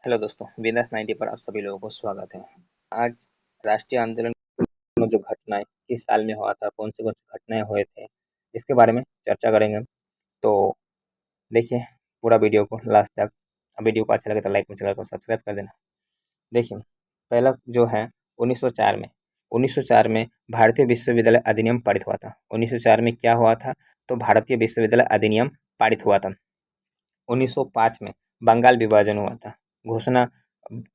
Hello दोस्तों, Venus 90 पर आप सभी लोगों को स्वागत है। आज राष्ट्रीय आंदोलन में जो घटनाएं किस साल में हुआ था, कौन सी घटनाएं हुए थे, इसके बारे में चर्चा करेंगे। तो देखिए पूरा वीडियो को लास्ट तक। वीडियो को अच्छा लगे तो लाइक में चैनल को सब्सक्राइब कर देना। देखिए पहला जो है 1904 में 1904 में भारतीय विश्वविद्यालय अधिनियम पारित हुआ था। 1904 में क्या हुआ था? तो भारतीय विश्वविद्यालय अधिनियम पारित हुआ था। 1905 में बंगाल विभाजन हुआ था। घोषणा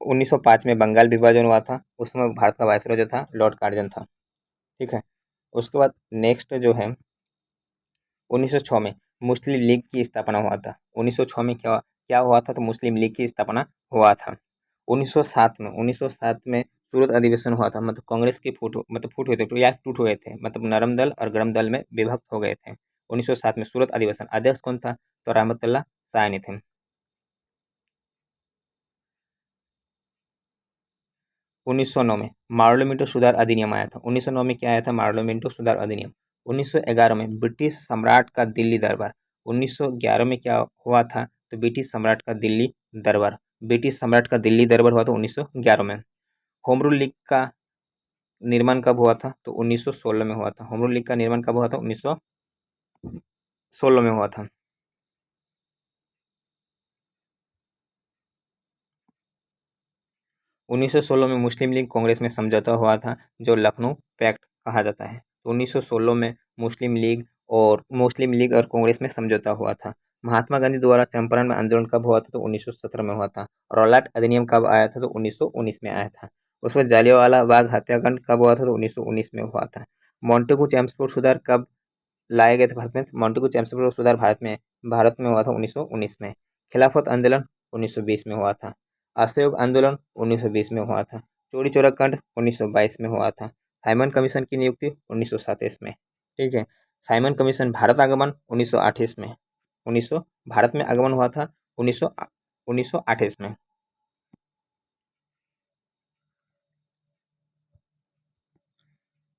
1905 में बंगाल विभाजन हुआ था। उसमें भारत का वायसरॉय जो था लॉर्ड कार्जन था। ठीक है। उसके बाद नेक्स्ट जो है 1906 में मुस्लिम लीग की स्थापना हुआ था। 1906 में क्या क्या हुआ था? तो मुस्लिम लीग की स्थापना हुआ था। 1907 में सूरत अधिवेशन हुआ था। मतलब कांग्रेस की फूट हुए थे या टूट हुए थे, मतलब नरम दल और गरम दल में विभक्त हो गए थे। 1907 में सूरत अधिवेशन, अध्यक्ष कौन था? तो रहमतुल्लाह साहनी थे। 1909 में मार्लोमेंटो सुधार अधिनियम आया था। 1909 में क्या आया था? मार्लोमेंटो सुधार अधिनियम। 1911 में ब्रिटिश सम्राट का दिल्ली दरबार। 1911 में क्या हुआ था? तो ब्रिटिश सम्राट का दिल्ली दरबार। ब्रिटिश सम्राट का दिल्ली दरबार हुआ था 1911 में। होम रूल लीग का निर्माण कब हुआ था? तो 1916 में हुआ था। होम रूल लीग का निर्माण कब हुआ था? 1916 में हुआ था। 1916 में मुस्लिम लीग कांग्रेस में समझौता हुआ था, जो लखनऊ पैक्ट कहा जाता है। तो 1916 में मुस्लिम लीग और कांग्रेस में समझौता हुआ था। महात्मा गांधी द्वारा चंपारण में आंदोलन कब हुआ था? तो 1917 में हुआ था। रॉलाट अधिनियम कब आया था? तो 1919 में आया था। उसमें जलियांवाला बाग हत्याकांड कब हुआ था? तो 1919 में हुआ था। मॉन्टेगू चैम्सफोर्ड सुधार कब लाए गए थे भारत में? मॉन्टेगू चैम्सफोर्ड सुधार भारत में हुआ था 1919 में। खिलाफत आंदोलन 1920 में हुआ था। असहयोग आंदोलन 1920 में हुआ था। चौरी चौरा कांड 1922 में हुआ था। साइमन कमीशन की नियुक्ति 1927 में। ठीक है। साइमन कमीशन भारत आगमन 1928 में। 1900 भारत में आगमन हुआ था 1928 में।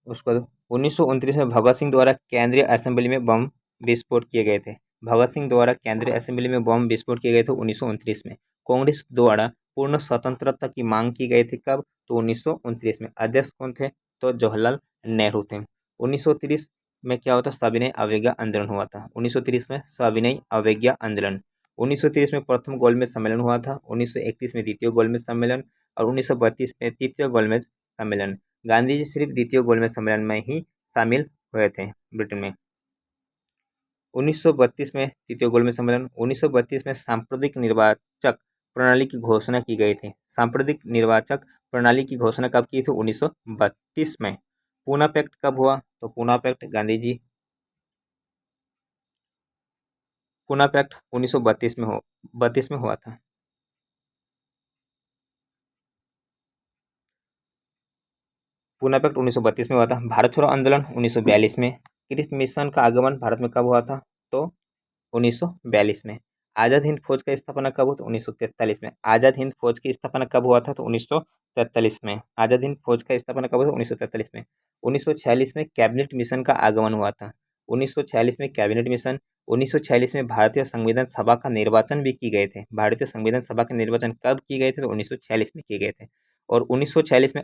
उसके बाद 1929 में भगत सिंह द्वारा केंद्रीय असेंबली में बम विस्फोट किए गए थे। भगत सिंह द्वारा केंद्रीय असेंबली में बम विस्फोट किए गए थे 1929 में। कांग्रेस द्वारा पूर्ण स्वतंत्रता की मांग की गई थी कब? तो 1929 में। अध्यक्ष कौन थे? तो जवाहरलाल नेहरू थे। 1930 में क्या होता? सविनय अवज्ञा आंदोलन हुआ था। 1930 में सविनय अवज्ञा आंदोलन। 1930 में प्रथम गोलमेज सम्मेलन हुआ था। 1931 में द्वितीय गोलमेज सम्मेलन और 1932 में तृतीय गोलमेज सम्मेलन। गांधी जी सिर्फ द्वितीय गोलमेज सम्मेलन में ही शामिल हुए थे ब्रिटेन में। 1932 में तृतीय गोलमेज सम्मेलन। 1932 में सांप्रदायिक निर्वाचक प्रणाली की घोषणा की गई थी। सांप्रदायिक निर्वाचक प्रणाली की घोषणा कब की थी? 1932 में। पूना पैक्ट कब हुआ? तो पूना पैक्ट पूना पैक्ट 1932 में हुआ था। पूना पैक्ट 1932 में हुआ था। भारत छोड़ो आंदोलन 1942 में। क्रिप्स मिशन का आगमन भारत में कब हुआ था? तो 1942 में। आज़ाद हिंद फौज का स्थापना कब हुआ? तो 1943 में। आज़ाद हिंद फौज की स्थापना कब हुआ था? तो 1943 में। आज़ाद हिंद फौज का स्थापना कब हुआ था? 1943 में। 1946 में कैबिनेट मिशन का आगमन हुआ था। 1946 में कैबिनेट मिशन। 1946 में भारतीय संविधान सभा का निर्वाचन भी किए गए थे। भारतीय संविधान सभा के निर्वाचन कब किए गए थे? तो 1946 में किए गए थे। और 1946 में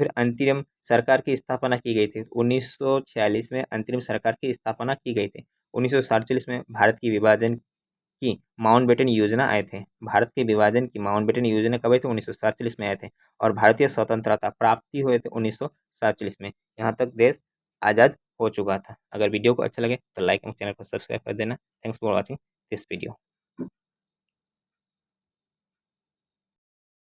अंतरिम सरकार की स्थापना की गई थी। 1946 में अंतरिम सरकार की स्थापना की गई थी। 1947 में भारत की विभाजन की माउंटबेटन योजना आए थे। भारत के विभाजन की माउंटबेटन योजना कब आए थे? 1947 में आए थे। और भारतीय स्वतंत्रता प्राप्ति हुए थे 1947 में। यहाँ तक देश आज़ाद हो चुका था। अगर वीडियो को अच्छा लगे तो लाइक और चैनल को सब्सक्राइब कर देना। Thanks for watching this video.